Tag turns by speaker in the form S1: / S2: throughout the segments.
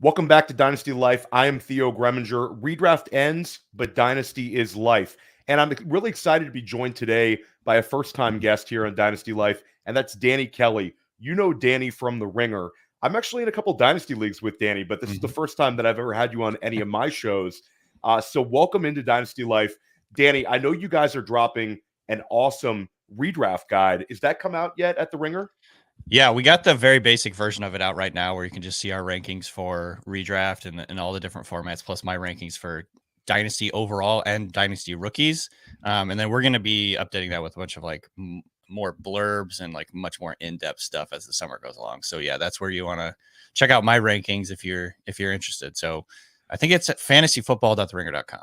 S1: Welcome back to Dynasty Life. I am Theo Gremminger. Redraft ends, but Dynasty is life. And I'm really excited to be joined today by a first-time guest here on Dynasty Life, and that's Danny Kelly. You know Danny from The Ringer. I'm actually in a couple Dynasty leagues with Danny, but this is the first time that I've ever had you on any of my shows. So welcome into Dynasty Life. Danny, I know you guys are dropping an awesome redraft guide. Is that come out yet at The Ringer?
S2: Yeah, we got the very basic version of it out right now where you can just see our rankings for redraft and all the different formats, plus my rankings for Dynasty overall and Dynasty rookies. And then we're going to be updating that with a bunch of like more blurbs and like much more in-depth stuff as the summer goes along. So yeah, that's where you want to check out my rankings if you're interested. So I think it's at fantasyfootball.theringer.com.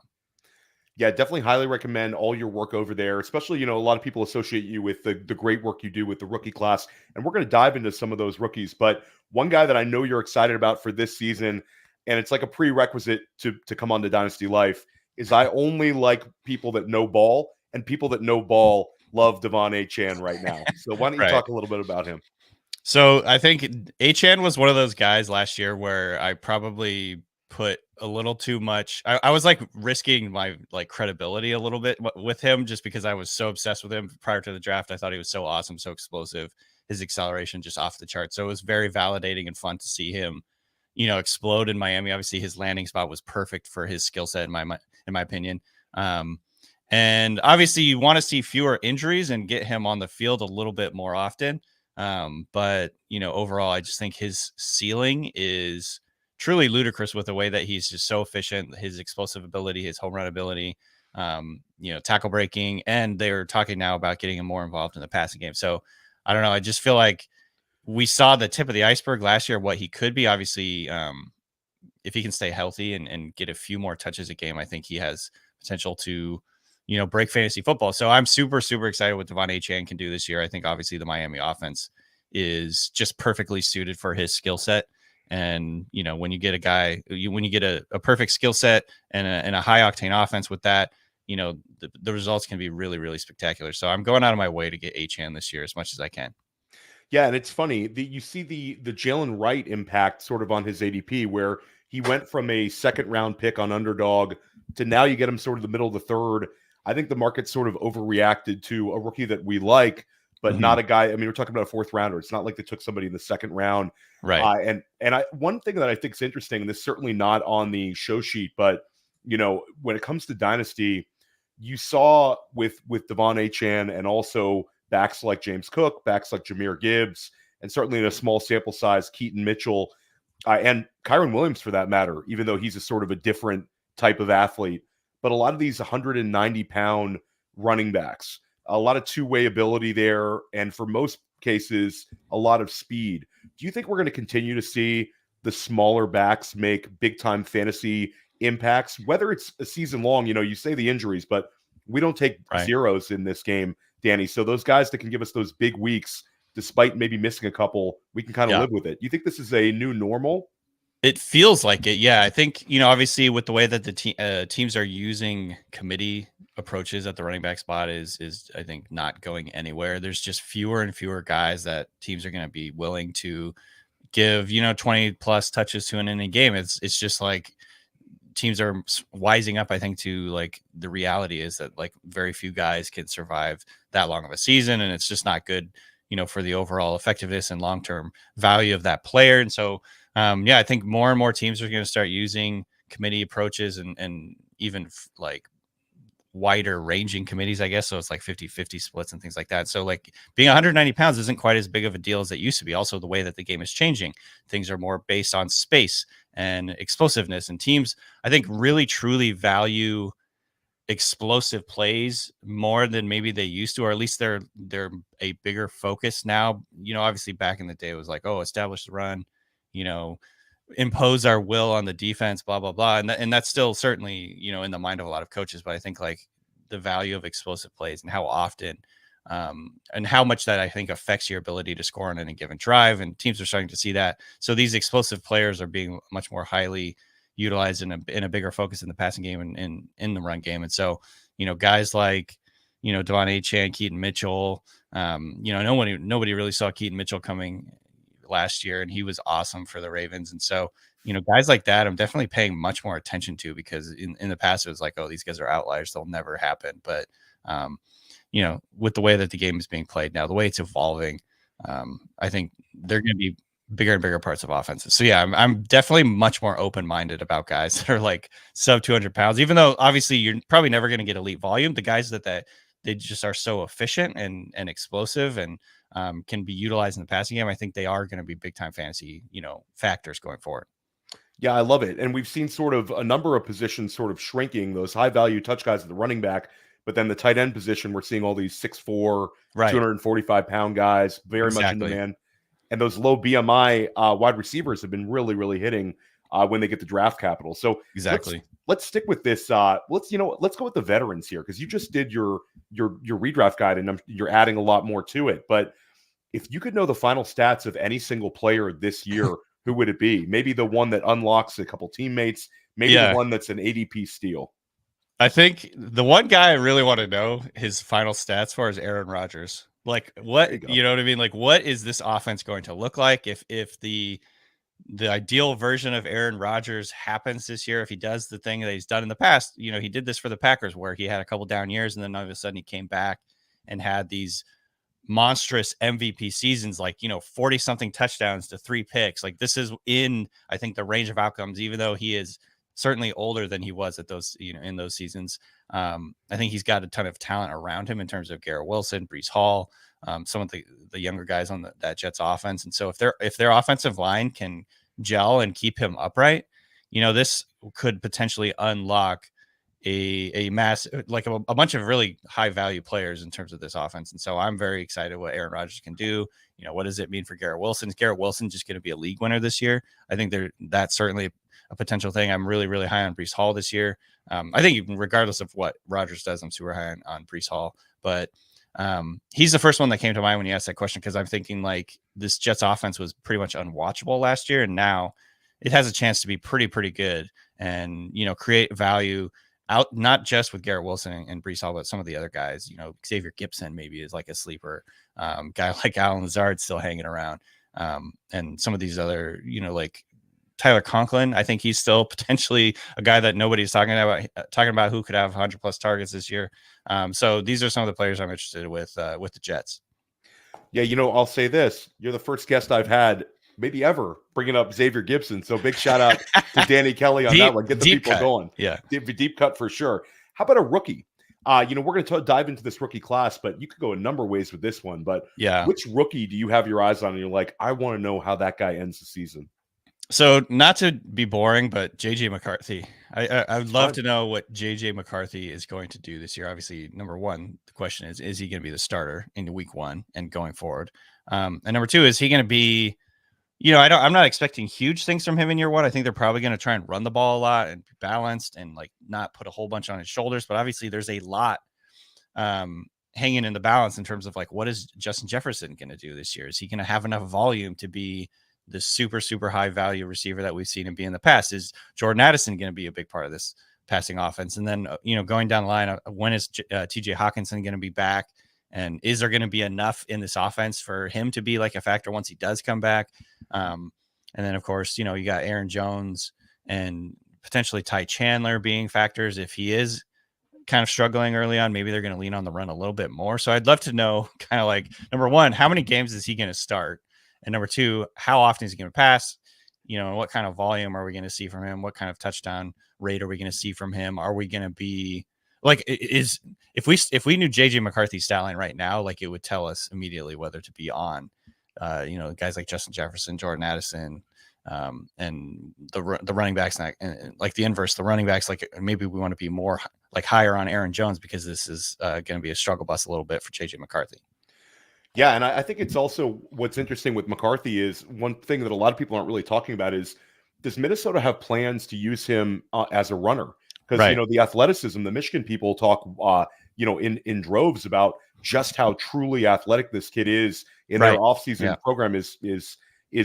S1: Yeah, definitely highly recommend all your work over there, especially, a lot of people associate you with the great work you do with the rookie class. And we're going to dive into some of those rookies. But one guy that I know you're excited about for this season, and it's like a prerequisite to come on to Dynasty Life, is I only like people that know ball, and people that know ball love Devon Achane right now. So why don't you talk a little bit about him?
S2: So I think Achane was one of those guys last year where I probably put a little too much. I was like risking my like credibility a little bit with him just because I was so obsessed with him prior to the draft. I thought he was so awesome, so explosive, his acceleration just off the chart. So it was very validating and fun to see him, explode in Miami. Obviously, his landing spot was perfect for his skill set in my opinion. And obviously, you want to see fewer injuries and get him on the field a little bit more often. But overall, I just think his ceiling is truly ludicrous with the way that he's just so efficient, his explosive ability, his home run ability, tackle breaking, and they're talking now about getting him more involved in the passing game. So I don't know. I just feel like we saw the tip of the iceberg last year, what he could be. Obviously, if he can stay healthy and get a few more touches a game, I think he has potential to, break fantasy football. So I'm super, super excited what Devon Achane can do this year. I think obviously the Miami offense is just perfectly suited for his skill set. And, when you get a guy, when you get a perfect skill set and a high octane offense with that, the results can be really, really spectacular. So I'm going out of my way to get Achane this year as much as I can.
S1: Yeah, and it's funny. You see the Jalen Wright impact sort of on his ADP, where he went from a second round pick on underdog to now you get him sort of the middle of the third. I think the market sort of overreacted to a rookie that we like, but not a guy. I mean, we're talking about a fourth rounder. It's not like they took somebody in the second round.
S2: Right.
S1: One thing that I think is interesting, and this is certainly not on the show sheet, but when it comes to Dynasty, you saw with De'Von Achane and also backs like James Cook, backs like Jahmyr Gibbs, and certainly in a small sample size, Keaton Mitchell, and Kyron Williams for that matter, even though he's a sort of a different type of athlete. But a lot of these 190-pound running backs, a lot of two-way ability there, and for most cases, a lot of speed. Do you think we're going to continue to see the smaller backs make big-time fantasy impacts, whether it's a season long? You say the injuries, but we don't take zeros in this game, Danny. So those guys that can give us those big weeks, despite maybe missing a couple, we can kind of live with it. You think this is a new normal?
S2: It feels like it. Yeah. I think, obviously with the way that the teams are using committee approaches at the running back spot is I think not going anywhere. There's just fewer and fewer guys that teams are going to be willing to give, 20 plus touches to an inning game. It's just like teams are wising up, I think, to like the reality is that like very few guys can survive that long of a season. And it's just not good, for the overall effectiveness and long-term value of that player. And so, I think more and more teams are going to start using committee approaches and even like wider ranging committees, I guess. So it's like 50-50 splits and things like that. So like being 190 pounds isn't quite as big of a deal as it used to be. Also, the way that the game is changing, things are more based on space and explosiveness, and teams, I think, really truly value explosive plays more than maybe they used to, or at least they're a bigger focus now. Obviously back in the day it was like, oh, establish the run, impose our will on the defense, blah, blah, blah. And that's still certainly, in the mind of a lot of coaches, but I think like the value of explosive plays and how often and how much that I think affects your ability to score on any given drive. And teams are starting to see that. So these explosive players are being much more highly utilized in a bigger focus in the passing game and in the run game. And so, guys like, Devon Achane, Keaton Mitchell, nobody really saw Keaton Mitchell coming last year, and he was awesome for the Ravens. And so guys like that, I'm definitely paying much more attention to, because in the past it was like, oh, these guys are outliers, they'll never happen. But with the way that the game is being played now, the way it's evolving, I think they're going to be bigger and bigger parts of offenses. So yeah, I'm definitely much more open-minded about guys that are like sub 200 pounds, even though obviously you're probably never going to get elite volume. The guys that they just are so efficient and explosive and can be utilized in the passing game, I think they are going to be big time fantasy, factors going forward.
S1: Yeah, I love it. And we've seen sort of a number of positions sort of shrinking, those high value touch guys at the running back, but then the tight end position, we're seeing all these 6'4",
S2: Right.
S1: 245-pound guys, very much in demand. And those low BMI wide receivers have been really, really hitting when they get the draft capital. So
S2: exactly,
S1: let's stick with this. Let's go with the veterans here, because you just did your redraft guide and you're adding a lot more to it. But if you could know the final stats of any single player this year, who would it be? Maybe the one that unlocks a couple teammates, maybe the one that's an ADP steal.
S2: I think the one guy I really want to know his final stats for is Aaron Rodgers. Like, what, you know what I mean? Like, what is this offense going to look like if the ideal version of Aaron Rodgers happens this year? If he does the thing that he's done in the past, he did this for the Packers where he had a couple down years and then all of a sudden he came back and had these monstrous MVP seasons, like 40 something touchdowns to 3 picks. Like, this is in, I think, the range of outcomes, even though he is certainly older than he was at those, in those seasons. I think he's got a ton of talent around him in terms of Garrett Wilson, Breece Hall, some of the younger guys on that Jets offense. And so if their offensive line can gel and keep him upright, this could potentially unlock a mass, like a bunch of really high value players in terms of this offense. And so I'm very excited what Aaron Rodgers can do. What does it mean for Garrett Wilson? Is Garrett Wilson just going to be a league winner this year? I think that's certainly a potential thing. I'm really, really high on Breece Hall this year. I think regardless of what Rodgers does, I'm super high on Breece Hall, but he's the first one that came to mind when you asked that question, because I'm thinking like this Jets offense was pretty much unwatchable last year, and now it has a chance to be pretty good and create value out, not just with Garrett Wilson and Breece Hall, but some of the other guys. Xavier Gipson maybe is like a sleeper. Guy like Alan Lazard still hanging around, and some of these other like Tyler Conklin. I think he's still potentially a guy that nobody's talking about who could have 100+ targets this year. So these are some of the players I'm interested with the Jets.
S1: Yeah, I'll say this: you're the first guest I've had, maybe ever, bringing up Xavier Gipson. So big shout out to Danny Kelly on that one. Get the people going.
S2: Yeah,
S1: deep cut for sure. How about a rookie? We're going to dive into this rookie class, but you could go a number of ways with this one. But
S2: yeah,
S1: which rookie do you have your eyes on and you're like, I want to know how that guy ends the season?
S2: So not to be boring, but JJ McCarthy. I would love to know what JJ McCarthy is going to do this year. Obviously, number one, the question is he going to be the starter in week 1 and going forward? And number 2, is he going to be, I'm not expecting huge things from him in year 1. I think they're probably going to try and run the ball a lot and be balanced and like not put a whole bunch on his shoulders. But obviously there's a lot hanging in the balance in terms of like, what is Justin Jefferson going to do this year? Is he going to have enough volume to be the super high value receiver that we've seen him be in the past? Is Jordan Addison going to be a big part of this passing offense? And then, going down the line, when is TJ Hawkinson going to be back? And is there going to be enough in this offense for him to be like a factor once he does come back? And then of course, you got Aaron Jones and potentially Ty Chandler being factors. If he is kind of struggling early on, maybe they're going to lean on the run a little bit more. So I'd love to know kind of like, number 1, how many games is he going to start? And number 2, how often is he going to pass? What kind of volume are we going to see from him? What kind of touchdown rate are we going to see from him? Are we going to be like, if we knew JJ McCarthy's stat line right now, like it would tell us immediately whether to be on, guys like Justin Jefferson, Jordan Addison, and the running backs, and like the inverse, the running backs, like maybe we want to be more like higher on Aaron Jones because this is going to be a struggle bus a little bit for JJ McCarthy.
S1: Yeah, and I think it's also what's interesting with McCarthy is one thing that a lot of people aren't really talking about is, does Minnesota have plans to use him as a runner? Because, the athleticism, the Michigan people talk, in droves about just how truly athletic this kid is in their offseason program is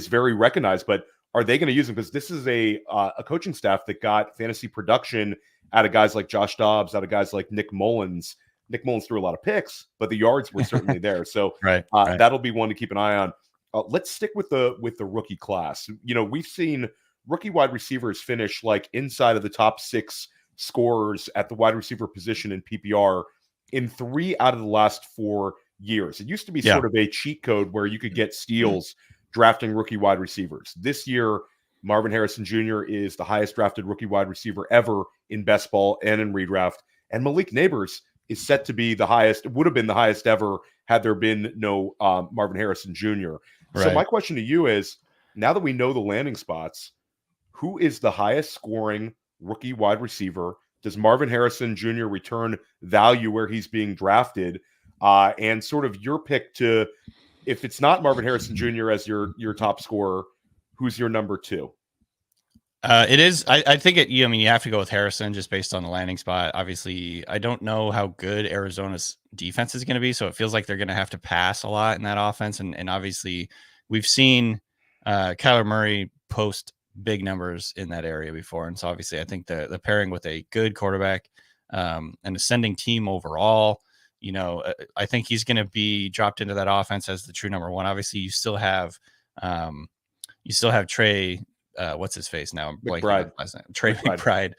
S1: very recognized. But are they going to use him? Because this is a coaching staff that got fantasy production out of guys like Josh Dobbs, out of guys like Nick Mullins. Nick Mullins threw a lot of picks, but the yards were certainly there. So that'll be one to keep an eye on. Let's stick with the rookie class. We've seen rookie wide receivers finish like inside of the top 6 scorers at the wide receiver position in PPR in 3 out of the last 4 years. It used to be sort of a cheat code where you could get steals drafting rookie wide receivers. This year, Marvin Harrison Jr. is the highest drafted rookie wide receiver ever in best ball and in redraft. And Malik Nabers is set to be the highest, would have been the highest ever had there been no Marvin Harrison Jr.
S2: Right.
S1: So my question to you is, now that we know the landing spots, who is the highest scoring rookie wide receiver? Does Marvin Harrison Jr. return value where he's being drafted? And sort of your pick to, if it's not Marvin Harrison Jr. as your top scorer, who's your number 2?
S2: It is. I think it. You have to go with Harrison just based on the landing spot. Obviously, I don't know how good Arizona's defense is going to be, so it feels like they're going to have to pass a lot in that offense. And obviously, we've seen Kyler Murray post big numbers in that area before, and so obviously, I think the pairing with a good quarterback, an ascending team overall, I think he's going to be dropped into that offense as the true number 1. Obviously, you still have Trey. What's his face now?
S1: McBride.
S2: Trey McBride.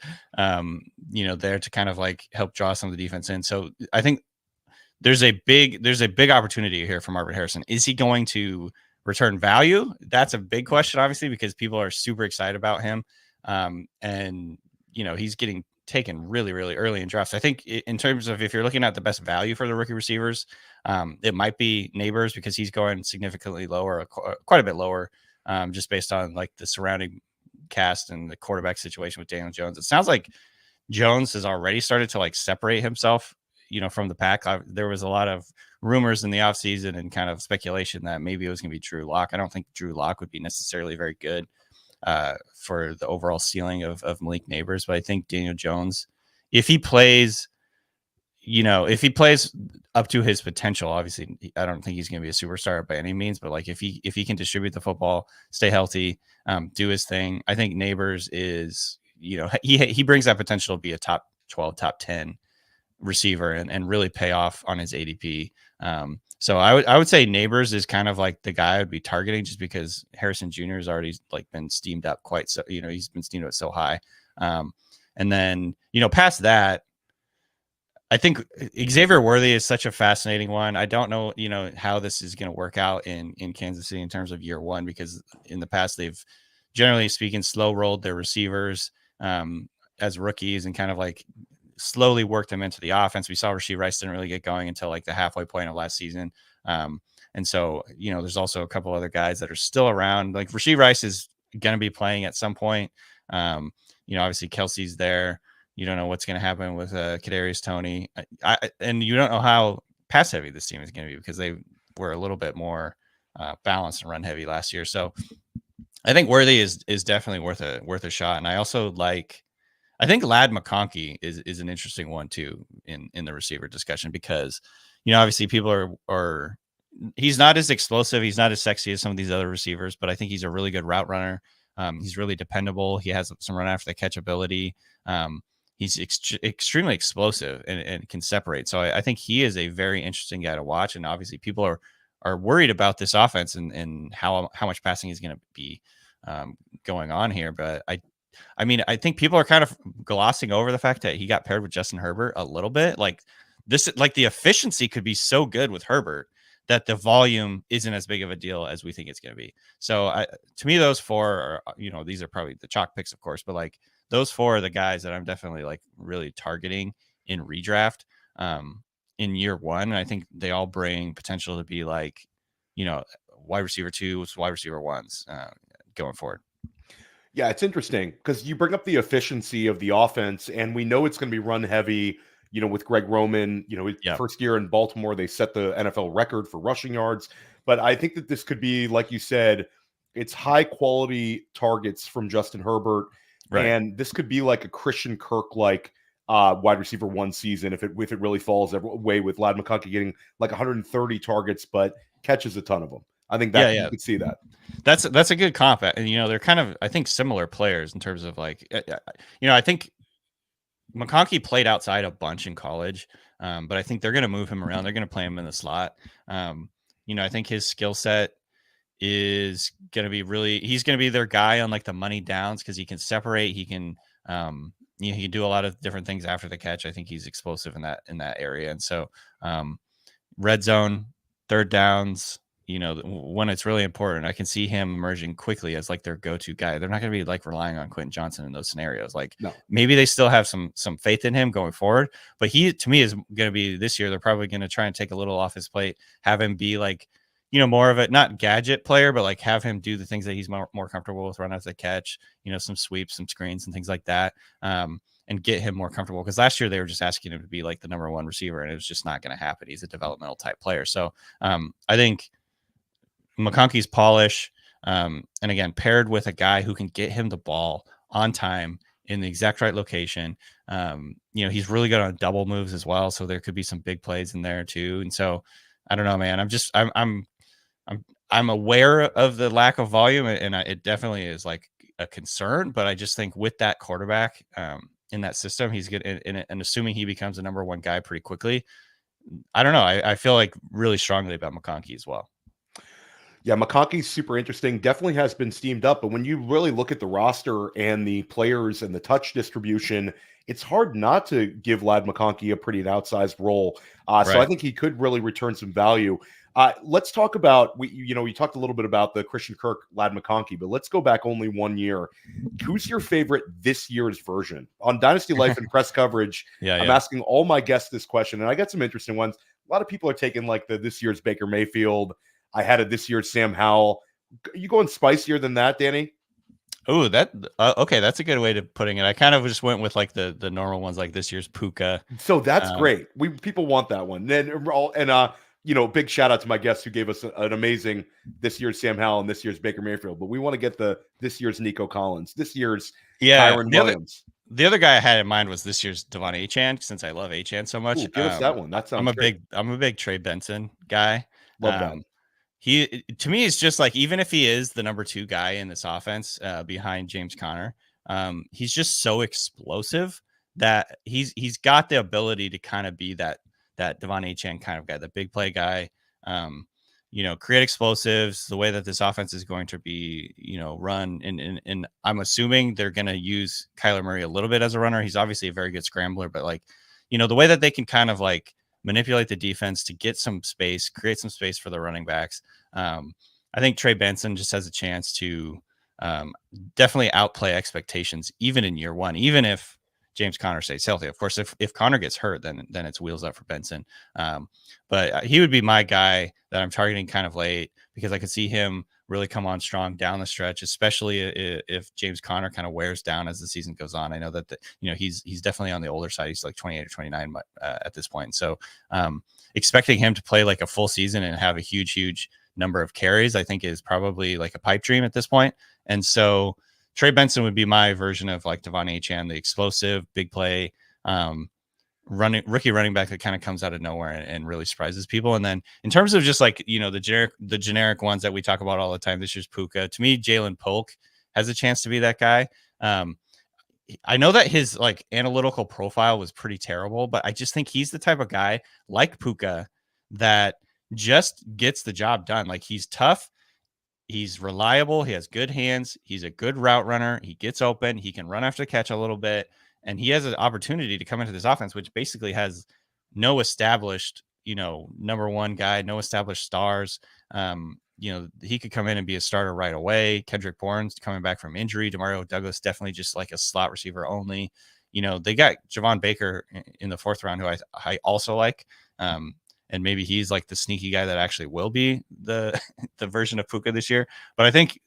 S2: There to kind of like help draw some of the defense in. So I think there's a big opportunity here for Marvin Harrison. Is he going to return value? That's a big question, obviously, because people are super excited about him. And he's getting taken really, really early in drafts. I think in terms of if you're looking at the best value for the rookie receivers, it might be Nabers because he's going significantly lower, quite a bit lower. Just based on like the surrounding cast and the quarterback situation with Daniel Jones. It sounds like Jones has already started to like separate himself, from the pack. There was a lot of rumors in the offseason and kind of speculation that maybe it was going to be Drew Lock. I don't think Drew Lock would be necessarily very good for the overall ceiling of Malik Nabers, but I think Daniel Jones, if he plays up to his potential, obviously, I don't think he's going to be a superstar by any means, but like if he can distribute the football, stay healthy, do his thing, I think Nabers is, he brings that potential to be a top 12, top 10 receiver and really pay off on his ADP. So I would say Nabers is kind of like the guy I would be targeting just because Harrison Jr. has already like been steamed up quite so, he's been steamed up so high. And then, past that, I think Xavier Worthy is such a fascinating one. I don't know, how this is going to work out in Kansas City in terms of year 1, because in the past they've generally speaking slow rolled their receivers as rookies and kind of like slowly worked them into the offense. We saw Rashee Rice didn't really get going until like the halfway point of last season. And so, there's also a couple other guys that are still around. Like Rashee Rice is going to be playing at some point. Obviously Kelsey's there. You don't know what's going to happen with Kadarius Toney. And you don't know how pass heavy this team is going to be because they were a little bit more balanced and run heavy last year. So I think Worthy is definitely worth a shot. And I also I think Ladd McConkey is an interesting one too in the receiver discussion because, obviously people are he's not as explosive. He's not as sexy as some of these other receivers, but I think he's a really good route runner. He's really dependable. He has some run after the catch ability. He's extremely explosive and can separate. So I think he is a very interesting guy to watch. And obviously people are worried about this offense and how much passing is going to be going on here. But I think people are kind of glossing over the fact that he got paired with Justin Herbert a little bit. Like the efficiency could be so good with Herbert that the volume isn't as big of a deal as we think it's going to be. So to me, those 4 are, these are probably the chalk picks, of course, but like those 4 are the guys that I'm definitely like really targeting in redraft in year 1. And I think they all bring potential to be like, wide receiver 2s, wide receiver 1s going forward.
S1: Yeah, it's interesting because you bring up the efficiency of the offense, and we know it's going to be run heavy. With Greg Roman, first year in Baltimore, they set the NFL record for rushing yards. But I think that this could be, like you said, it's high quality targets from Justin Herbert. Right. And this could be like a Christian Kirk like wide receiver 1 season if it really falls away with Ladd McConkey getting like 130 targets, but catches a ton of them. I think that you could see that.
S2: That's a good comp. And they're kind of, I think, similar players in terms of like, I think McConkey played outside a bunch in college, but I think they're going to move him around. They're going to play him in the slot. I think his skill set is going to be he's going to be their guy on like the money downs because he can separate. He can, he can do a lot of different things after the catch. I think he's explosive in that area. And so, red zone, third downs, when it's really important, I can see him emerging quickly as like their go-to guy. They're not going to be like relying on Quentin Johnson in those scenarios. Like maybe they still have some faith in him going forward, but he, to me, is going to be this year. They're probably going to try and take a little off his plate, have him be like, more of a not gadget player, but like have him do the things that he's more comfortable with, run after the catch, some sweeps, some screens and things like that. And get him more comfortable. Because last year they were just asking him to be like the number one receiver, and it was just not going to happen. He's a developmental type player. So I think McConkey's polish, and again, paired with a guy who can get him the ball on time in the exact right location. He's really good on double moves as well. So there could be some big plays in there too. And so I don't know, man. I'm aware of the lack of volume, and it definitely is like a concern. But I just think with that quarterback in that system, he's good. And assuming he becomes a number one guy pretty quickly, I don't know. I feel like really strongly about McConkey as well.
S1: Yeah, McConkey's super interesting. Definitely has been steamed up. But when you really look at the roster and the players and the touch distribution, it's hard not to give Ladd McConkey a pretty outsized role. So I think he could really return some value. Let's talk about, we talked a little bit about the Christian Kirk, Ladd McConkey, but let's go back only 1 year. Who's your favorite this year's version? On Dynasty Life and press coverage, I'm asking all my guests this question, and I got some interesting ones. A lot of people are taking like this year's Baker Mayfield. I had a this year's Sam Howell. Are you going spicier than that, Danny?
S2: Oh, okay. That's a good way of putting it. I kind of just went with like the normal ones, like this year's Puka.
S1: So that's great. People want that one. Big shout out to my guests who gave us an amazing this year's Sam Howell and this year's Baker Mayfield. But we want to get this year's Nico Collins, this year's Kyron Williams.
S2: The other guy I had in mind was this year's Devon Achane, since I love Achane so much.
S1: Ooh, give us that one. That sounds great.
S2: I'm a big Trey Benson guy.
S1: Love that.
S2: He, to me, is just like, even if he is the number two guy in this offense behind James Conner, he's just so explosive that he's got the ability to kind of be that De'Von Achane kind of guy, the big play guy, create explosives, the way that this offense is going to be, run. And I'm assuming they're going to use Kyler Murray a little bit as a runner. He's obviously a very good scrambler, but like, the way that they can kind of like manipulate the defense to get some space, create some space for the running backs. I think Trey Benson just has a chance to definitely outplay expectations, even in year one, even if James Conner stays healthy. Of course, if Conner gets hurt, then it's wheels up for Benson. But he would be my guy that I'm targeting kind of late, because I could see him really come on strong down the stretch, especially if James Conner kind of wears down as the season goes on. I know that he's definitely on the older side. He's like 28 or 29 at this point. So expecting him to play like a full season and have a huge number of carries, I think is probably like a pipe dream at this point. And so Trey Benson would be my version of like De'Von Achane, the explosive big play rookie running back that kind of comes out of nowhere and really surprises people. And then in terms of just like, the generic ones that we talk about all the time, this year's Puka, to me, Jalen Polk has a chance to be that guy. I know that his like analytical profile was pretty terrible, but I just think he's the type of guy like Puka that just gets the job done. Like, he's tough. He's reliable. He has good hands. He's a good route runner. He gets open. He can run after the catch a little bit. And he has an opportunity to come into this offense, which basically has no established, number one guy, no established stars. He could come in and be a starter right away. Kendrick Bourne's coming back from injury. Demario Douglas, definitely just like a slot receiver only. They got Javon Baker in the fourth round, who I also like. And maybe he's like the sneaky guy that actually will be the version of Puka this year. But I think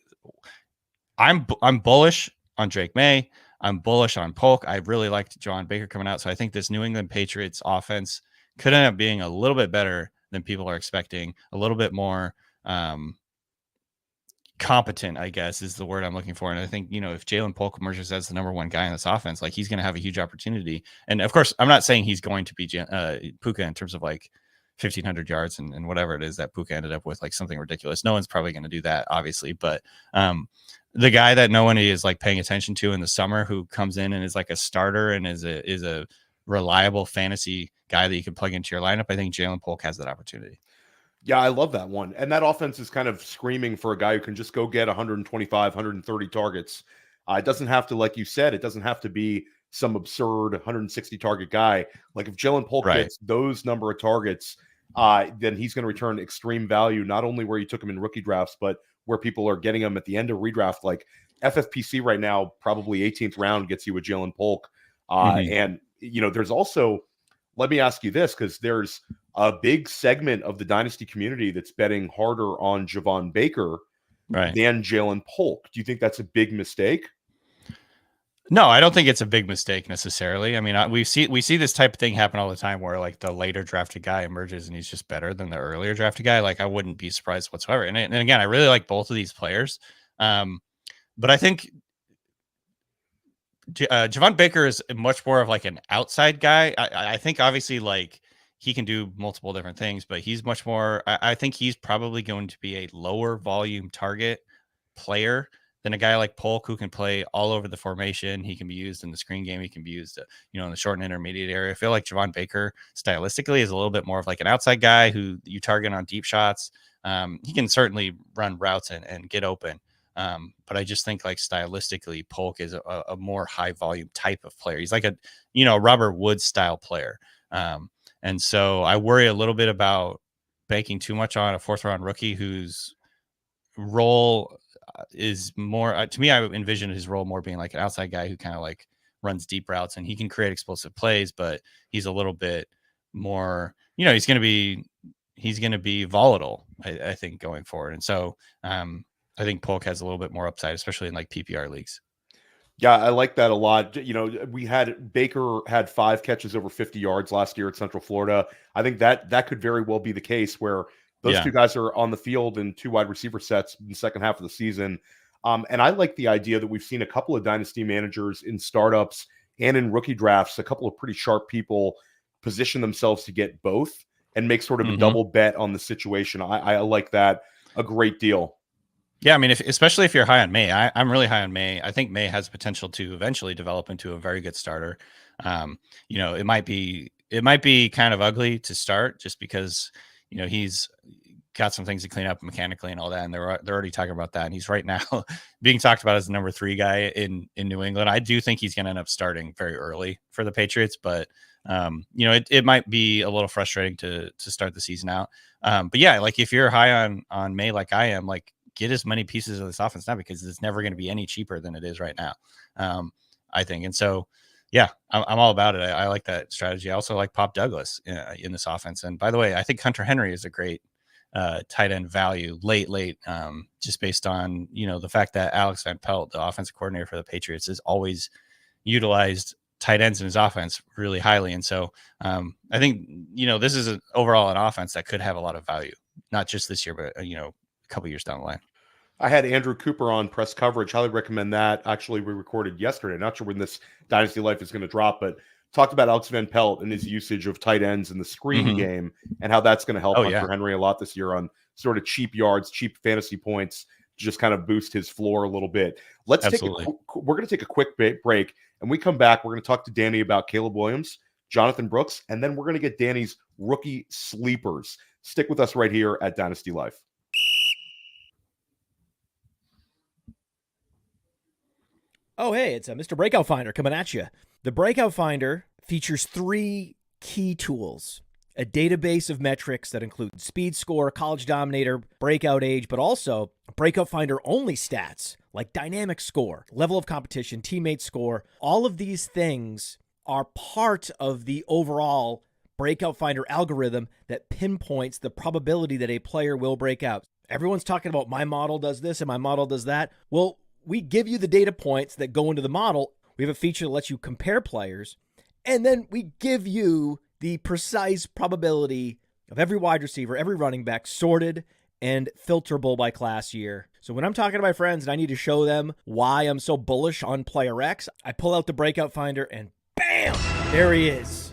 S2: I'm bullish on Drake May. I'm bullish on Polk. I really liked Javon Baker coming out. So I think this New England Patriots offense could end up being a little bit better than people are expecting, a little bit more competent, I guess, is the word I'm looking for. And I think, if Jalen Polk emerges as the number one guy in this offense, like, he's going to have a huge opportunity. And of course, I'm not saying he's going to be Puka in terms of like 1,500 yards and whatever it is that Puka ended up with, like something ridiculous. No one's probably going to do that, obviously. But the guy that no one is like paying attention to in the summer, who comes in and is like a starter and is a reliable fantasy guy that you can plug into your lineup, I think Jalen Polk has that opportunity.
S1: Yeah, I love that one. And that offense is kind of screaming for a guy who can just go get 125, 130 targets. It doesn't have to, like you said, it doesn't have to be some absurd 160 target guy. Like if Jalen Polk
S2: Right.
S1: gets those number of targets, then he's going to return extreme value, not only where you took him in rookie drafts, but where people are getting him at the end of redraft. Like FFPC right now, probably 18th round gets you a Jalen Polk. And, there's also, let me ask you this, because there's a big segment of the Dynasty community that's betting harder on Javon Baker than Jalen Polk. Do you think that's a big mistake?
S2: No, I don't think it's a big mistake necessarily. I mean, we see this type of thing happen all the time where like the later drafted guy emerges and he's just better than the earlier drafted guy. Like I wouldn't be surprised whatsoever. And again, I really like both of these players. But I think Javon Baker is much more of like an outside guy. I think obviously like he can do multiple different things, but he's much more, I think he's probably going to be a lower volume target player than a guy like Polk, who can play all over the formation. He can be used in the screen game. He can be used, in the short and intermediate area. I feel like Javon Baker stylistically is a little bit more of like an outside guy who you target on deep shots. He can certainly run routes and get open. But I just think like stylistically, Polk is a more high volume type of player. He's like a, Robert Woods style player. And so I worry a little bit about banking too much on a 4th round rookie whose role is more, to me, I envision his role more being like an outside guy who kind of like runs deep routes and he can create explosive plays, but he's a little bit more, he's going to be volatile, I think, going forward. And so I think Polk has a little bit more upside, especially in like PPR leagues.
S1: Yeah, I like that a lot. We had Baker had 5 catches over 50 yards last year at Central Florida. I think that could very well be the case where those two guys are on the field in 2 wide receiver sets in the second half of the season. And I like the idea that we've seen a couple of dynasty managers in startups and in rookie drafts, a couple of pretty sharp people position themselves to get both and make sort of a double bet on the situation. I like that a great deal.
S2: Yeah, I mean, especially if you're high on May, I'm really high on May. I think May has potential to eventually develop into a very good starter. It might be kind of ugly to start just because he's got some things to clean up mechanically and all that, and they're already talking about that. And he's right now being talked about as the number 3 guy in New England. I do think he's going to end up starting very early for the Patriots, but it might be a little frustrating to start the season out. But yeah, like if you're high on May like I am, like, get as many pieces of this offense now because it's never going to be any cheaper than it is right now, I think. And so, yeah, I'm all about it. I like that strategy. I also like Pop Douglas in this offense. And by the way, I think Hunter Henry is a great tight end value late, just based on, the fact that Alex Van Pelt, the offensive coordinator for the Patriots, has always utilized tight ends in his offense really highly. And so I think, this is overall an offense that could have a lot of value, not just this year, but, a couple years down the line.
S1: I had Andrew Cooper on press coverage. Highly recommend that. Actually, we recorded yesterday. Not sure when this Dynasty Life is going to drop, but talked about Alex Van Pelt and his usage of tight ends in the screen game and how that's going to help Hunter Henry a lot this year on sort of cheap yards, cheap fantasy points, to just kind of boost his floor a little bit. We're going to take a quick break, and we come back. We're going to talk to Danny about Caleb Williams, Jonathon Brooks, and then we're going to get Danny's rookie sleepers. Stick with us right here at Dynasty Life.
S3: Oh, hey, it's Mr. Breakout Finder coming at you. The Breakout Finder features 3 key tools: a database of metrics that include speed score, college dominator, breakout age, but also Breakout Finder only stats like dynamic score, level of competition, teammate score. All of these things are part of the overall Breakout Finder algorithm that pinpoints the probability that a player will break out. Everyone's talking about my model does this and my model does that. Well, we give you the data points that go into the model. We have a feature that lets you compare players, and then we give you the precise probability of every wide receiver, every running back, sorted and filterable by class year. So when I'm talking to my friends and I need to show them why I'm so bullish on player X, I pull out the Breakout Finder and bam, there he is.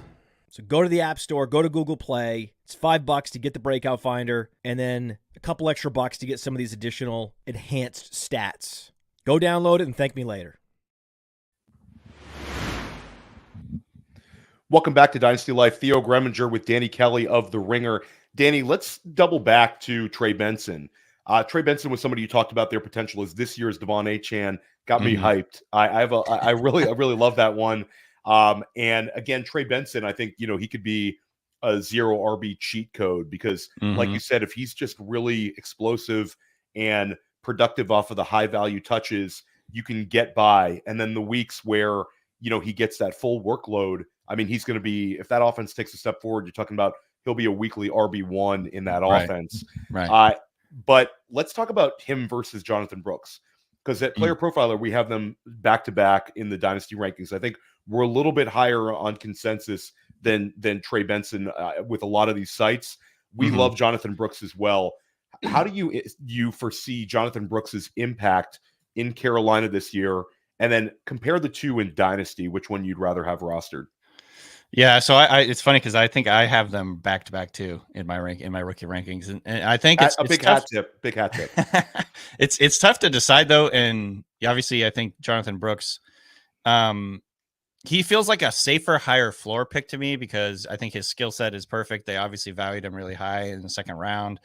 S3: So go to the App Store, go to Google Play. It's $5 to get the Breakout Finder, and then a couple extra bucks to get some of these additional enhanced stats. Go download it and thank me later.
S1: Welcome back to Dynasty Life. Theo Gremminger with Danny Kelly of The Ringer. Danny, let's double back to Trey Benson. Trey Benson was somebody you talked about their potential as this year's De'Von Achane. Got me hyped. I really love that one. And again, Trey Benson, I think, he could be a 0 RB cheat code because, like you said, if he's just really explosive and productive off of the high value touches, you can get by. And then the weeks where, he gets that full workload, I mean, he's going to be, if that offense takes a step forward, you're talking about he'll be a weekly RB1 in that offense.
S2: Right.
S1: But let's talk about him versus Jonathon Brooks, because at Player Profiler, we have them back to back in the Dynasty rankings. I think we're a little bit higher on consensus than Trey Benson with a lot of these sites. We love Jonathon Brooks as well. How do you foresee Jonathon Brooks's impact in Carolina this year? And then compare the two in Dynasty, which one you'd rather have rostered?
S2: Yeah, so I it's funny because I think I have them back to back too in my rookie rankings, and I think it's
S1: big hat tip. Big hat tip.
S2: It's tough to decide though, and obviously I think Jonathon Brooks, he feels like a safer, higher floor pick to me because I think his skill set is perfect. They obviously valued him really high in the second round.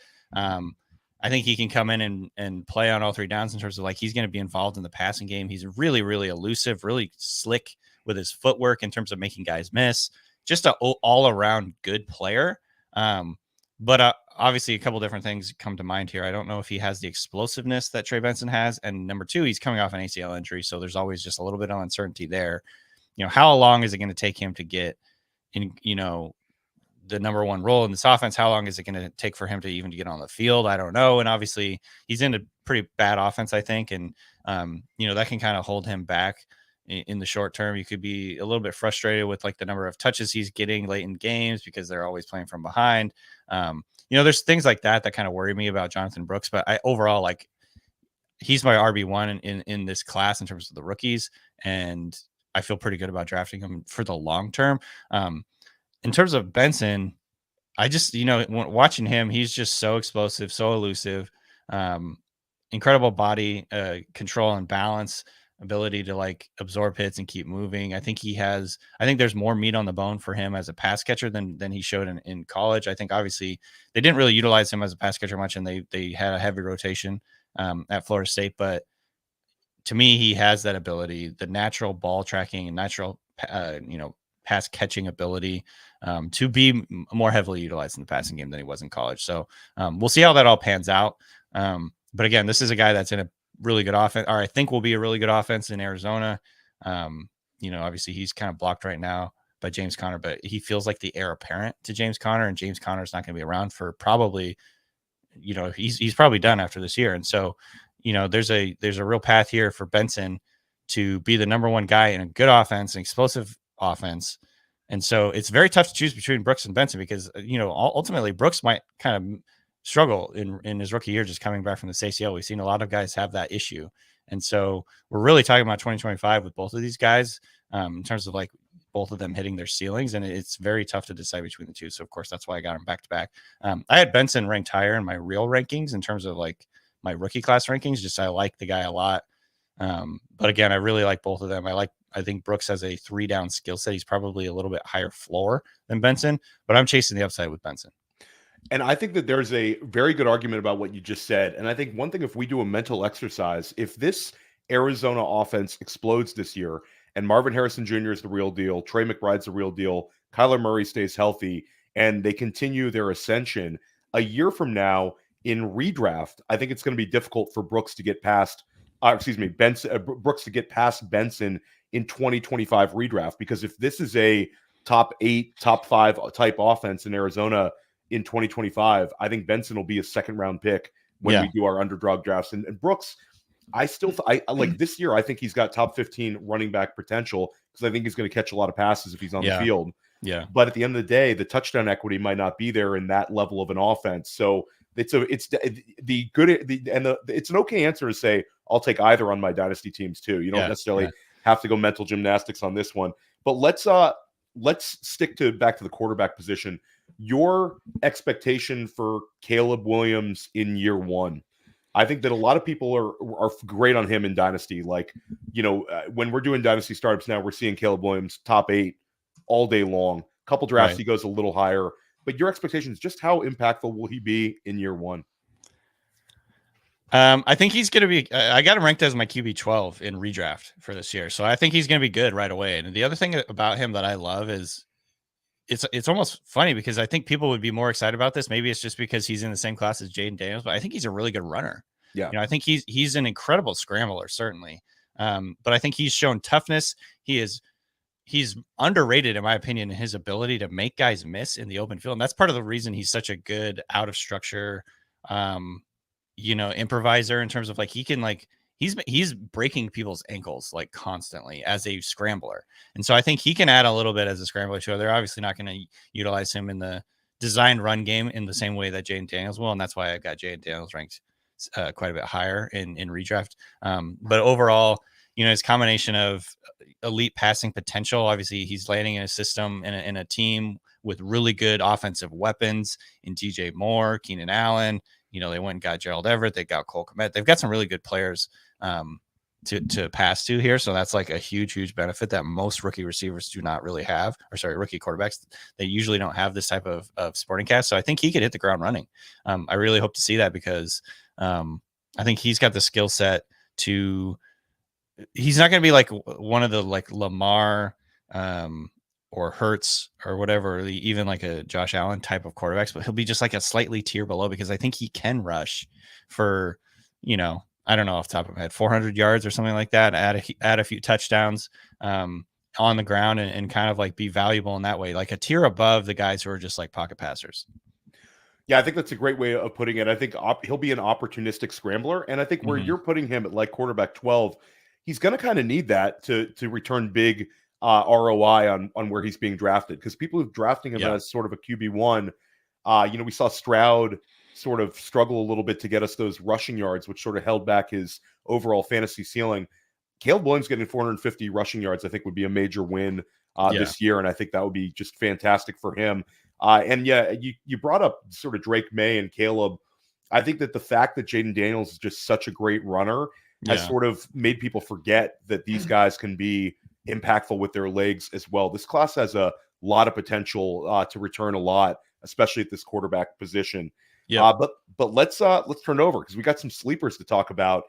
S2: I think he can come in and play on all three downs in terms of like he's going to be involved in the passing game. He's really, really elusive, really slick with his footwork in terms of making guys miss. Just an all-around good player. But obviously a couple different things come to mind here. I don't know if he has the explosiveness that Trey Benson has. And number two, he's coming off an ACL injury. So there's always just a little bit of uncertainty there. How long is it going to take him to get in, the number one role in this offense? How long is it going to take for him to even get on the field? I don't know. And obviously he's in a pretty bad offense, I think. And, that can kind of hold him back in the short term. You could be a little bit frustrated with like the number of touches he's getting late in games because they're always playing from behind. There's things like that kind of worry me about Jonathon Brooks, but I overall, like, he's my RB1 in this class in terms of the rookies. And I feel pretty good about drafting him for the long term. In terms of Benson, I just, watching him, he's just so explosive, so elusive, incredible body control and balance, ability to like absorb hits and keep moving. I think there's more meat on the bone for him as a pass catcher than he showed in college. I think obviously they didn't really utilize him as a pass catcher much, and they had a heavy rotation at Florida State. But to me, he has that ability, the natural ball tracking and natural, pass catching ability to be more heavily utilized in the passing game than he was in college. So we'll see how that all pans out. But again, this is a guy that's in a really good offense, or I think will be a really good offense in Arizona. Obviously he's kind of blocked right now by James Conner, but he feels like the heir apparent to James Conner, and James Conner is not going to be around for probably, he's probably done after this year. And so, there's a real path here for Benson to be the number one guy in a good offense, an explosive offense. And so it's very tough to choose between Brooks and Benson because, ultimately Brooks might kind of struggle in his rookie year, just coming back from the ACL. We've seen a lot of guys have that issue. And so we're really talking about 2025 with both of these guys in terms of like both of them hitting their ceilings. And it's very tough to decide between the two. So of course, that's why I got him back to back. I had Benson ranked higher in my real rankings in terms of like my rookie class rankings. Just, I like the guy a lot. But again, I really like both of them. I think Brooks has a 3-down skill set. He's probably a little bit higher floor than Benson, but I'm chasing the upside with Benson.
S1: And I think that there's a very good argument about what you just said. And I think one thing, if we do a mental exercise, if this Arizona offense explodes this year and Marvin Harrison Jr. is the real deal, Trey McBride's the real deal, Kyler Murray stays healthy, and they continue their ascension, a year from now in redraft, I think it's going to be difficult for Brooks to get past, Brooks to get past Benson in 2025 redraft. Because if this is a top 8, top 5 type offense in Arizona in 2025, I think Benson will be a second round pick when we do our underdog drafts. And Brooks, I like this year, I think he's got top 15 running back potential because I think he's going to catch a lot of passes if he's on the field.
S2: Yeah.
S1: But at the end of the day, the touchdown equity might not be there in that level of an offense. So it's an okay answer to say, I'll take either on my dynasty teams too. You don't necessarily have to go mental gymnastics on this one, but let's stick back to the quarterback position. Your expectation for Caleb Williams in year one. I think that a lot of people are great on him in Dynasty. Like, when we're doing Dynasty startups now, we're seeing Caleb Williams top 8 all day long. Couple drafts, he goes a little higher. But your expectations, just how impactful will he be in year one?
S2: I think he's going to be, I got him ranked as my QB 12 in redraft for this year. So I think he's going to be good right away. And the other thing about him that I love is it's almost funny because I think people would be more excited about this. Maybe it's just because he's in the same class as Jaden Daniels, but I think he's a really good runner.
S1: Yeah.
S2: I think he's an incredible scrambler, certainly. But I think he's shown toughness. He's underrated, in my opinion, in his ability to make guys miss in the open field. And that's part of the reason he's such a good out of structure, improviser in terms of like, he can like, he's breaking people's ankles like constantly as a scrambler. And so I think he can add a little bit as a scrambler too. They're obviously not going to utilize him in the designed run game in the same way that Jaden Daniels will. And that's why I got Jaden Daniels ranked quite a bit higher in redraft. But overall, his combination of elite passing potential, obviously he's landing in a system in a team with really good offensive weapons in DJ Moore, Keenan Allen. They went and got Gerald Everett. They got Cole Kmet. They've got some really good players to pass to here. So that's like a huge benefit that most rookie receivers do not really have, rookie quarterbacks. They usually don't have this type of supporting cast. So I think he could hit the ground running. I really hope to see that because I think he's got the skill set to, he's not going to be like one of the like Lamar or Hurts or whatever, even like a Josh Allen type of quarterbacks, but he'll be just like a slightly tier below because I think he can rush for, I don't know off the top of my head, 400 yards or something like that, add a few touchdowns on the ground and kind of like be valuable in that way, like a tier above the guys who are just like pocket passers.
S1: Yeah, I think that's a great way of putting it. I think he'll be an opportunistic scrambler. And I think where you're putting him at like quarterback 12, he's going to kind of need that to return big ROI on where he's being drafted, because people who've drafting him as sort of a QB1, we saw Stroud sort of struggle a little bit to get us those rushing yards, which sort of held back his overall fantasy ceiling. Caleb Williams getting 450 rushing yards, I think, would be a major win this year, and I think that would be just fantastic for him. You brought up sort of Drake May and Caleb. I think that the fact that Jaden Daniels is just such a great runner has sort of made people forget that these guys can be impactful with their legs as well. This class has a lot of potential to return a lot, especially at this quarterback position. But let's turn it over because we got some sleepers to talk about.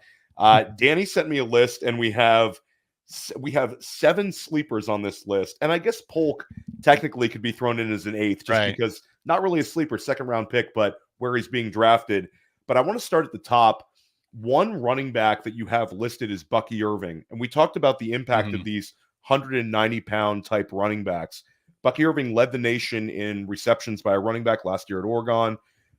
S1: Danny sent me a list, and we have 7 sleepers on this list, and I guess Polk technically could be thrown in as an 8th, just because not really a sleeper, 2nd round pick, but where he's being drafted. But I want to start at the top. One running back that you have listed is Bucky Irving, and we talked about the impact of these 190-pound type running backs. Bucky Irving led the nation in receptions by a running back last year at Oregon.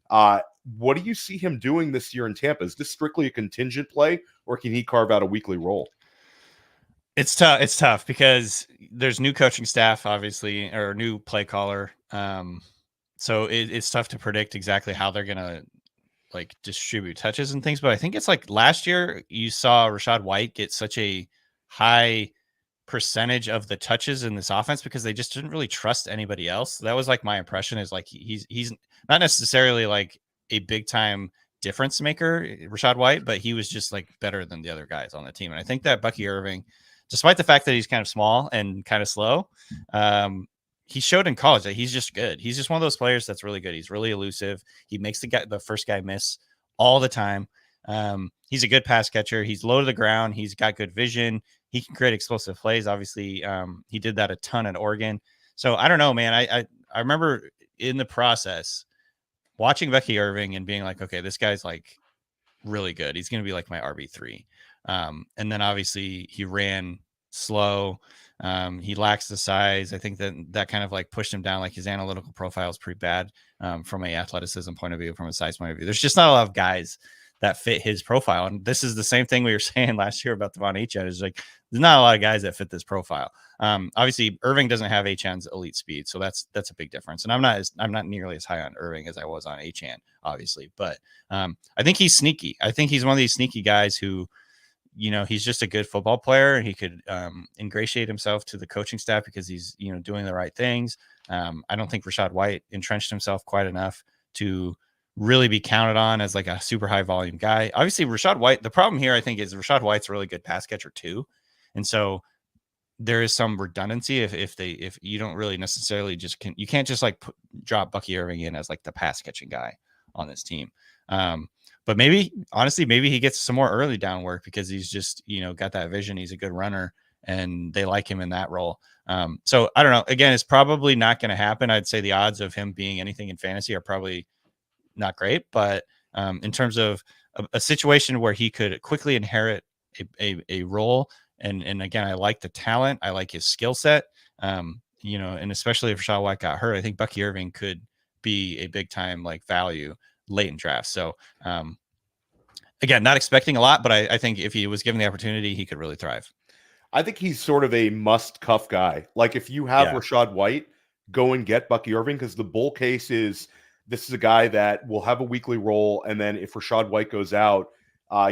S1: What do you see him doing this year in Tampa? Is this strictly a contingent play, or can he carve out a weekly role?
S2: It's tough. It's tough because there's new coaching staff, obviously, or new play caller. So it's tough to predict exactly how they're going to like distribute touches and things. But I think it's like last year you saw Rachaad White get such a high percentage of the touches in this offense because they just didn't really trust anybody else. That was like my impression, is like he's not necessarily like a big time difference maker, Rachaad White, but he was just like better than the other guys on the team. And I think that Bucky Irving, despite the fact that he's kind of small and kind of slow, he showed in college that he's just good. He's just one of those players that's really good. He's really elusive. He makes the first guy miss all the time. He's a good pass catcher. He's low to the ground. He's got good vision. He can create explosive plays. Obviously, he did that a ton at Oregon. So I don't know, man. I remember in the process watching Bucky Irving and being like, okay, this guy's like really good. He's going to be like my RB3. And then obviously he ran slow. He lacks the size. I think that kind of like pushed him down. Like his analytical profile is pretty bad from an athleticism point of view, from a size point of view. There's just not a lot of guys that fit his profile. And this is the same thing we were saying last year about Devon Achane. Is like, there's not a lot of guys that fit this profile. Obviously Irving doesn't have Achane's elite speed. So that's a big difference. And I'm not nearly as high on Irving as I was on Achane, obviously, but I think he's sneaky. I think he's one of these sneaky guys who, he's just a good football player, and he could ingratiate himself to the coaching staff because he's, doing the right things. I don't think Rachaad White entrenched himself quite enough to really be counted on as like a super high volume guy. Obviously Rachaad White, the problem here I think is Rachaad White's a really good pass catcher too. And so there is some redundancy if you don't really necessarily you can't just like drop Bucky Irving in as like the pass catching guy on this team. But maybe he gets some more early down work because he's just, got that vision. He's a good runner and they like him in that role. So I don't know. Again, it's probably not going to happen. I'd say the odds of him being anything in fantasy are probably not great, but in terms of a situation where he could quickly inherit a role. And again, I like the talent. I like his skill set. And especially if Rachaad White got hurt, I think Bucky Irving could be a big time like value late in drafts. So again, not expecting a lot, but I think if he was given the opportunity, he could really thrive.
S1: I think he's sort of a must cuff guy. Like if you have Rachaad White, go and get Bucky Irving, because the bull case is this is a guy that will have a weekly role. And then if Rachaad White goes out,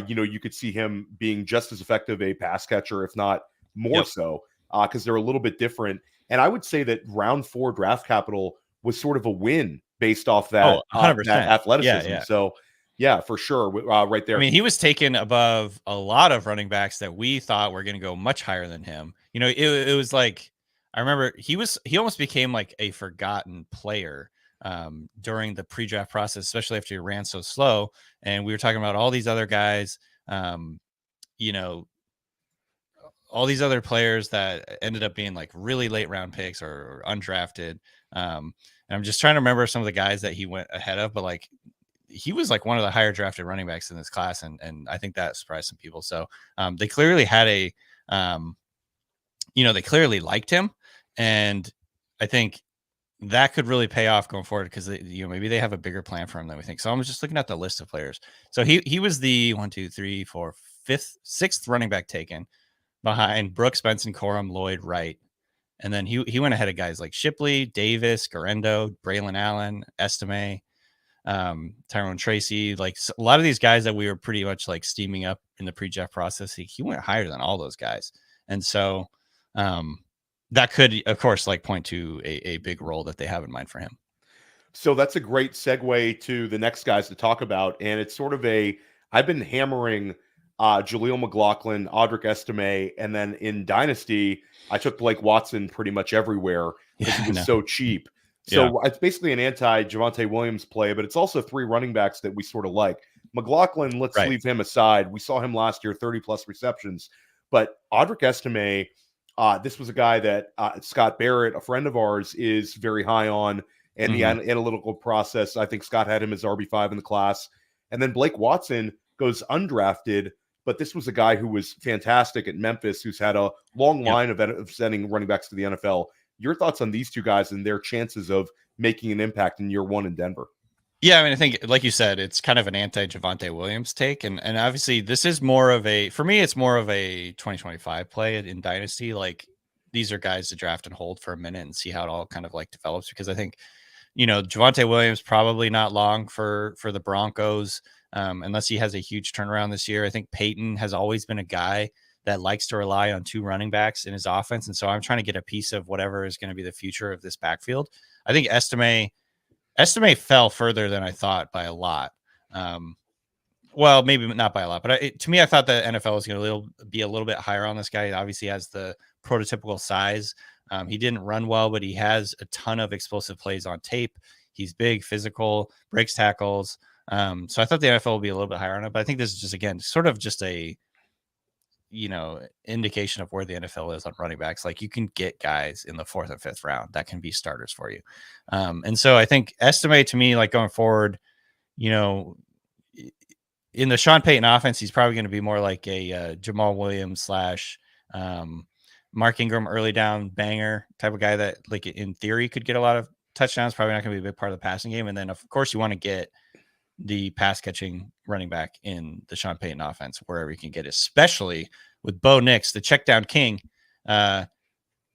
S1: you could see him being just as effective a pass catcher, if not more so, because they're a little bit different. And I would say that round 4 draft capital was sort of a win based off that,
S2: 100%.
S1: that athleticism.
S2: Yeah.
S1: So, yeah, for sure. Right there.
S2: I mean, he was taken above a lot of running backs that we thought were going to go much higher than him. It was like, I remember he almost became like a forgotten player during the pre-draft process, especially after he ran so slow. And we were talking about all these other guys, all these other players that ended up being like really late round picks or undrafted. And I'm just trying to remember some of the guys that he went ahead of, but like he was like one of the higher drafted running backs in this class. And I think that surprised some people. So they clearly had they clearly liked him. And I think that could really pay off going forward because maybe they have a bigger plan for him than we think. So I'm just looking at the list of players. So he was the 6th running back taken behind Brooks, Benson, Corum, Lloyd, Wright. And then he went ahead of guys like Shipley, Davis, Garendo, Braylon Allen, Estime, Tyrone Tracy, like a lot of these guys that we were pretty much like steaming up in the pre-draft process. He went higher than all those guys. And so that could, of course, like point to a big role that they have in mind for him.
S1: So that's a great segue to the next guys to talk about. And it's sort of I've been hammering Jaleel McLaughlin, Audric Estime, and then in Dynasty, I took Blake Watson pretty much everywhere because he was so cheap. So it's basically an anti-Javonte Williams play, but it's also 3 running backs that we sort of like. McLaughlin, let's leave him aside. We saw him last year, 30-plus receptions. But Audric Estime, this was a guy that Scott Barrett, a friend of ours, is very high on in the analytical process. I think Scott had him as RB5 in the class. And then Blake Watson goes undrafted, but this was a guy who was fantastic at Memphis, who's had a long line of sending running backs to the NFL. Your thoughts on these 2 guys and their chances of making an impact in year 1 in Denver?
S2: Yeah, I mean, I think, like you said, it's kind of an anti-Javonte Williams take. And obviously, this is more of for me, it's more of a 2025 play in Dynasty. Like, these are guys to draft and hold for a minute and see how it all kind of like develops. Because I think, Javonte Williams probably not long for the Broncos unless he has a huge turnaround this year. I think Peyton has always been a guy that likes to rely on 2 running backs in his offense. And so I'm trying to get a piece of whatever is going to be the future of this backfield. I think Estime fell further than I thought by a lot. Well, maybe not by a lot, but to me, I thought the NFL was going to be a little bit higher on this guy. He obviously has the prototypical size. He didn't run well, but he has a ton of explosive plays on tape. He's big, physical, breaks tackles. So I thought the NFL would be a little bit higher on it, but I think this is just, again, sort of just a, indication of where the NFL is on running backs. Like, you can get guys in the 4th and 5th round that can be starters for you. And so I think Estime, to me, like going forward, in the Sean Payton offense, he's probably going to be more like a Jamal Williams / Mark Ingram early down banger type of guy that, like, in theory could get a lot of touchdowns. Probably not going to be a big part of the passing game. And then, of course, you want to get the pass catching running back in the Sean Payton offense wherever you can get, especially with Bo Nix, the check down king, in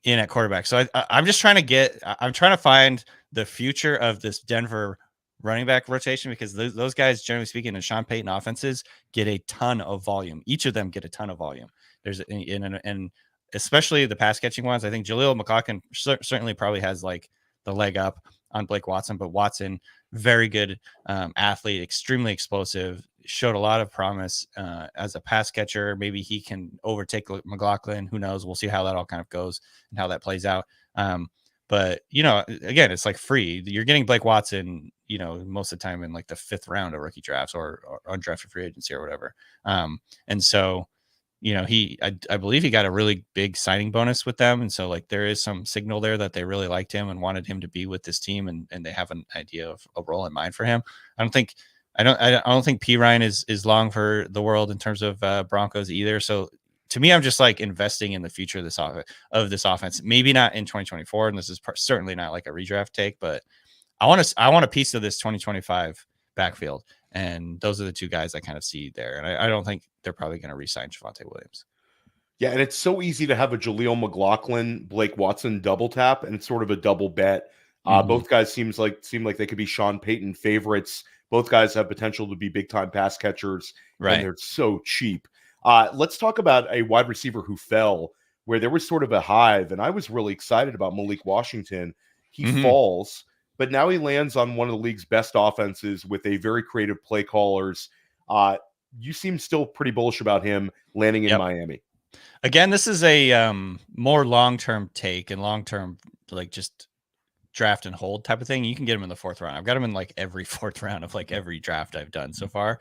S2: at quarterback. So I'm just trying to find the future of this Denver running back rotation, because those guys, generally speaking, in Sean Payton offenses get a ton of volume. Each of them get a ton of volume. And especially the pass catching ones. I think Jaleel McLaughlin certainly probably has like the leg up on Blake Watson, but Watson, very good athlete, extremely explosive, showed a lot of promise as a pass catcher. Maybe he can overtake McLaughlin. Who knows? We'll see how that all kind of goes and how that plays out. But, again, it's like free. You're getting Blake Watson, most of the time in like the 5th round of rookie drafts or undrafted free agency or whatever. And so, I believe he got a really big signing bonus with them. And so like there is some signal there that they really liked him and wanted him to be with this team, and they have an idea of a role in mind for him. I don't think P Ryan is long for the world in terms of Broncos either. So to me, I'm just like investing in the future of this offense. Maybe not in 2024, and this is certainly not like a redraft take, but I want a piece of this 2025 backfield, and those are the two guys I kind of see there. And I don't think they're probably going to re-sign Javonte Williams.
S1: Yeah, and it's so easy to have a Jaleel McLaughlin, Blake Watson double tap, and it's sort of a double bet. Both guys seem like they could be Sean Payton favorites. Both guys have potential to be big time pass catchers,
S2: right?
S1: And they're so cheap. Let's talk about a wide receiver who fell, where there was sort of a hive, and I was really excited about Malik Washington. He falls, but now he lands on one of the league's best offenses with a very creative play callers. You seem still pretty bullish about him landing in Miami.
S2: Again, this is a more long-term take and long-term, like just draft and hold type of thing. You can get him in the 4th round. I've got him in like every 4th round of like every draft I've done so far.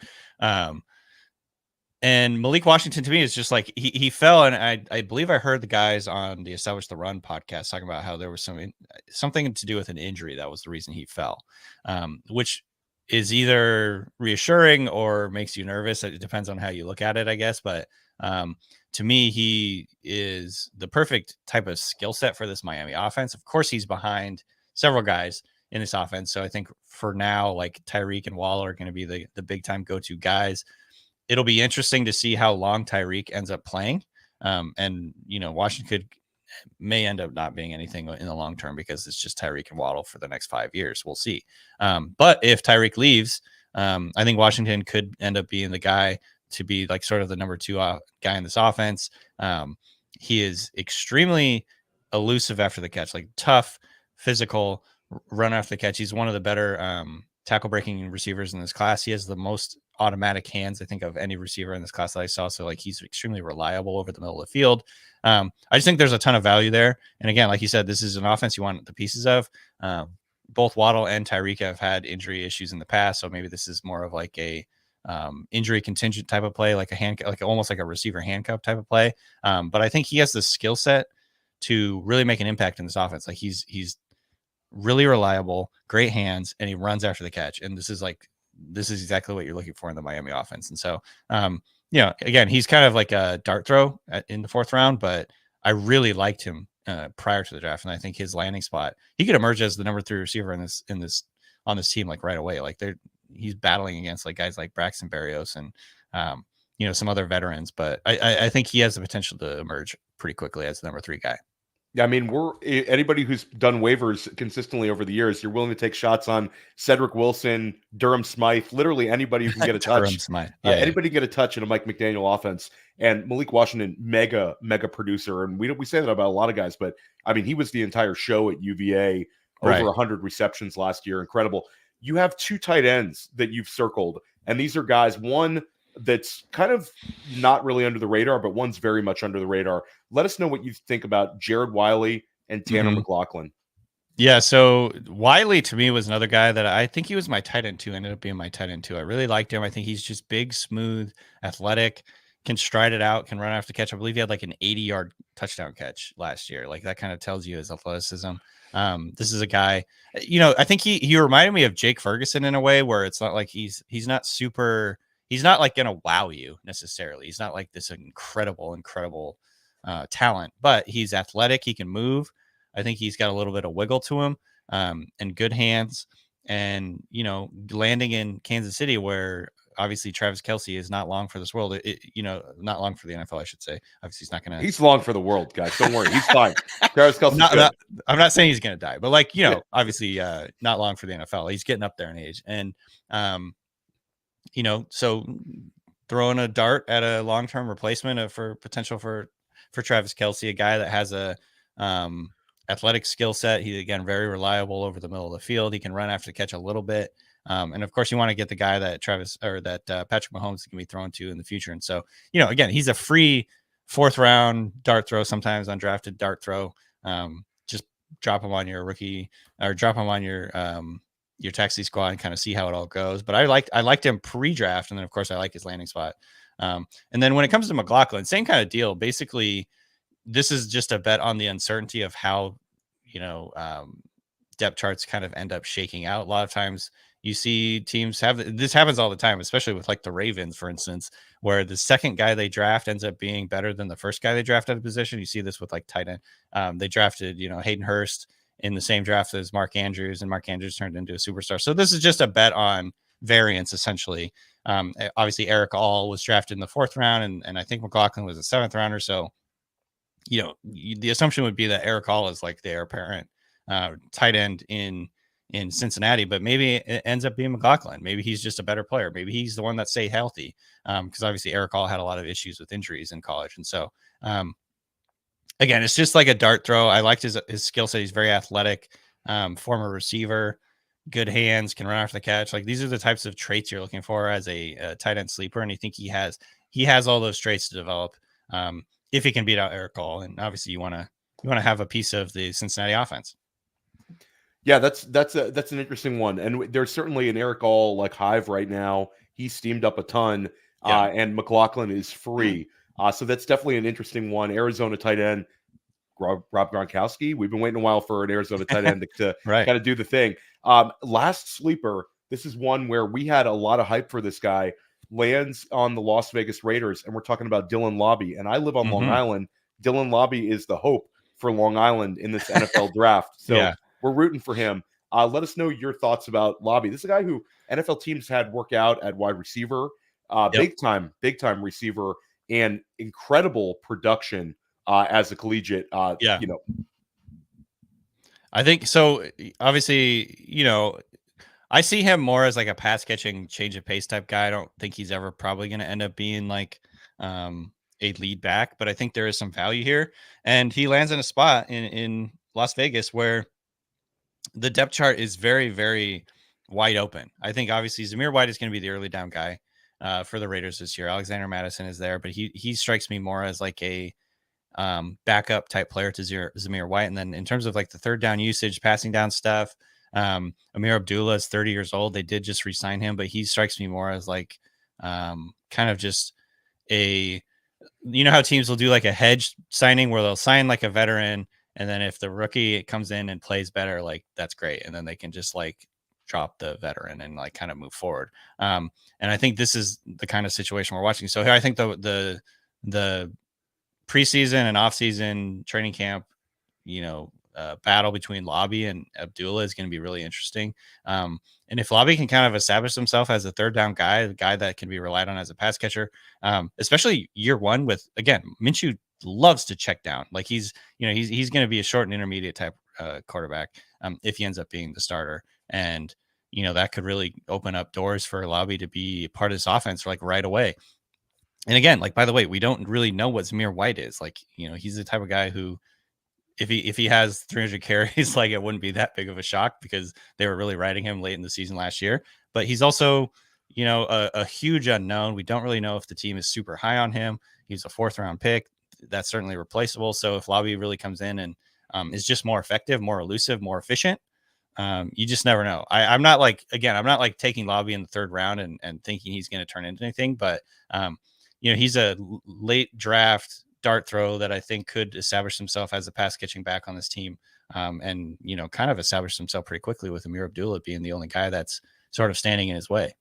S2: And Malik Washington to me is just like he fell, and I believe I heard the guys on the Establish the Run podcast talking about how there was something to do with an injury that was the reason he fell, which is either reassuring or makes you nervous. It depends on how you look at it, I guess. But to me, he is the perfect type of skill set for this Miami offense. Of course, he's behind several guys in this offense. So I think for now, like Tyreek and Waller are going to be the big time go-to guys. It'll be interesting to see how long Tyreek ends up playing. And, Washington may end up not being anything in the long term because it's just Tyreek and Waddle for the next 5 years. We'll see. But if Tyreek leaves, I think Washington could end up being the guy to be like sort of the number 2 guy in this offense. He is extremely elusive after the catch, like tough, physical, run after the catch. He's one of the better tackle breaking receivers in this class. He has the most automatic hands, I think, of any receiver in this class that I saw. So like he's extremely reliable over the middle of the field. I just think there's a ton of value there. And again, like you said, this is an offense you want the pieces of. Both Waddle and Tyreek have had injury issues in the past. So maybe this is more of like a injury contingent type of play, like almost like a receiver handcuff type of play. But I think he has the skill set to really make an impact in this offense. Like he's really reliable, great hands, and he runs after the catch. And this is exactly what you're looking for in the Miami offense. And so, again, he's kind of like a dart throw in the 4th round, but I really liked him prior to the draft. And I think his landing spot, he could emerge as the number 3 receiver on this team, like right away. Like he's battling against like guys like Braxton Berrios and, some other veterans, but I think he has the potential to emerge pretty quickly as the number 3 guy.
S1: Yeah, I mean, anybody who's done waivers consistently over the years, you're willing to take shots on Cedric Wilson, Durham Smythe, literally anybody who can get a touch. Anybody get a touch in a Mike McDaniel offense. And Malik Washington, mega producer. And we say that about a lot of guys, but I mean, he was the entire show at UVA, over 100 receptions last year. Incredible. You have 2 tight ends that you've circled, and these are guys, one that's kind of not really under the radar, but one's very much under the radar. Let us know what you think about Jared Wiley and Tanner McLaughlin.
S2: Yeah, so Wiley to me was another guy that I think he was my tight end 2, ended up being my tight end 2. I really liked him. I think he's just big, smooth, athletic, can stride it out, can run after the catch. I believe he had like an 80-yard touchdown catch last year. Like that kind of tells you his athleticism. This is a guy, I think he reminded me of Jake Ferguson in a way where it's not like he's not like going to wow you necessarily. He's not like this incredible talent, but he's athletic. He can move. I think he's got a little bit of wiggle to him, and good hands, and, landing in Kansas City where obviously Travis Kelce is not long for this world. Not long for the NFL, I should say. Obviously he's not going to,
S1: he's long for the world, guys. Don't worry. He's fine. Travis Kelce.
S2: I'm not saying he's going to die, but like, obviously not long for the NFL. He's getting up there in age. And, so throwing a dart at a long-term replacement for potential for Travis Kelce, a guy that has a athletic skill set. He's, again, very reliable over the middle of the field. He can run after the catch a little bit. And of course you want to get the guy that Patrick Mahomes can be thrown to in the future. And so, again, he's a free 4th round dart throw, sometimes undrafted dart throw. Just drop him on your rookie or drop him on your taxi squad and kind of see how it all goes. But I liked him pre-draft, and then of course I like his landing spot. And then when it comes to McLaughlin, same kind of deal. Basically, this is just a bet on the uncertainty of how depth charts kind of end up shaking out. A lot of times you see teams this happens all the time, especially with like the Ravens, for instance, where the second guy they draft ends up being better than the first guy they draft at a position. You see this with like tight end. They drafted, Hayden Hurst in the same draft as Mark Andrews, and Mark Andrews turned into a superstar. So this is just a bet on variance, essentially. Obviously Eric All was drafted in the 4th round, and I think McLaughlin was a 7th rounder. So, the assumption would be that Eric All is like the heir apparent tight end in Cincinnati, but maybe it ends up being McLaughlin. Maybe he's just a better player. Maybe he's the one that stayed healthy, because obviously Eric Hall had a lot of issues with injuries in college. And so, again, it's just like a dart throw. I liked his skill set. He's very athletic, former receiver, good hands, can run after the catch. Like, these are the types of traits you're looking for as a tight end sleeper. And I think he has all those traits to develop if he can beat out Eric Hall. And obviously you want to have a piece of the Cincinnati offense.
S1: Yeah, that's an interesting one, and there's certainly an Eric All like hive right now. He's steamed up a ton, and McLaughlin is free, so that's definitely an interesting one. Arizona tight end Rob Gronkowski. We've been waiting a while for an Arizona tight end to
S2: right.
S1: kind of do the thing. Last sleeper, this is one where we had a lot of hype for this guy. Lands on the Las Vegas Raiders, and we're talking about Dylan Lobby. And I live on Long Island. Dylan Lobby is the hope for Long Island in this NFL draft. So we're rooting for him. Let us know your thoughts about Lobby. This is a guy who NFL teams had work out at wide receiver, big time receiver, and incredible production as a collegiate. I
S2: think so. Obviously, I see him more as like a pass catching change of pace type guy. I don't think he's ever probably going to end up being like a lead back, but I think there is some value here. And he lands in a spot in Las Vegas where the depth chart is very, very wide open. I think obviously Zamir White is going to be the early down guy for the Raiders this year. Alexander Madison is there, but he strikes me more as like a backup type player to Zamir White. And then in terms of like the third down usage, passing down stuff, Amir Abdullah is 30 years old. They did just re-sign him, but he strikes me more as like kind of just how teams will do like a hedge signing where they'll sign like a veteran, and then if the rookie comes in and plays better, like that's great, and then they can just like drop the veteran and like kind of move forward. And I think this is the kind of situation we're watching. So here I think the preseason and offseason training camp, battle between Lobby and Abdullah is going to be really interesting. And if Lobby can kind of establish himself as a third down guy, the guy that can be relied on as a pass catcher, especially year one with, again, Minshew loves to check down. Like he's going to be a short and intermediate type quarterback if he ends up being the starter. And, that could really open up doors for Lobby to be part of this offense like right away. And again, like, by the way, we don't really know what Zamir White is. Like, he's the type of guy who, if he has 300 carries, like it wouldn't be that big of a shock because they were really riding him late in the season last year. But he's also, a huge unknown. We don't really know if the team is super high on him. He's a 4th round pick. That's certainly replaceable. So if Lobby really comes in and is just more effective, more elusive, more efficient, you just never know. I'm not like taking Lobby in the 3rd round and thinking he's going to turn into anything, but he's a late draft dart throw that I think could establish himself as a pass catching back on this team. And kind of established himself pretty quickly with Amir Abdullah being the only guy that's sort of standing in his way.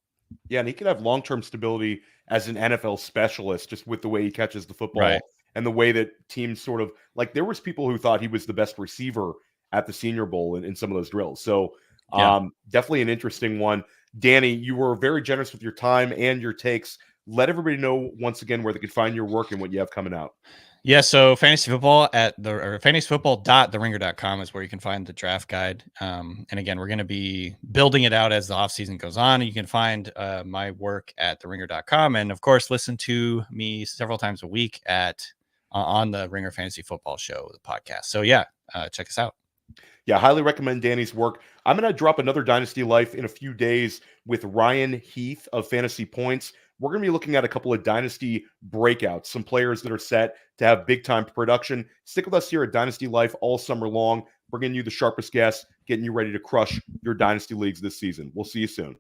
S1: Yeah, and he could have long-term stability as an NFL specialist just with the way he catches the football.
S2: Right.
S1: And the way that teams sort of like, there was people who thought he was the best receiver at the Senior Bowl in some of those drills. So definitely an interesting one. Danny, you were very generous with your time and your takes. Let everybody know once again where they can find your work and what you have coming out.
S2: Yeah, so fantasy football fantasyfootball.theringer.com is where you can find the draft guide. And again, we're going to be building it out as the offseason goes on. You can find my work at theringer.com. And of course, listen to me several times a week on the Ringer Fantasy Football Show, the podcast. So yeah, check us out.
S1: Yeah, highly recommend Danny's work. I'm going to drop another Dynasty Life in a few days with Ryan Heath of Fantasy Points. We're going to be looking at a couple of Dynasty breakouts, some players that are set to have big-time production. Stick with us here at Dynasty Life all summer long. bringing you the sharpest guests, getting you ready to crush your Dynasty leagues this season. We'll see you soon.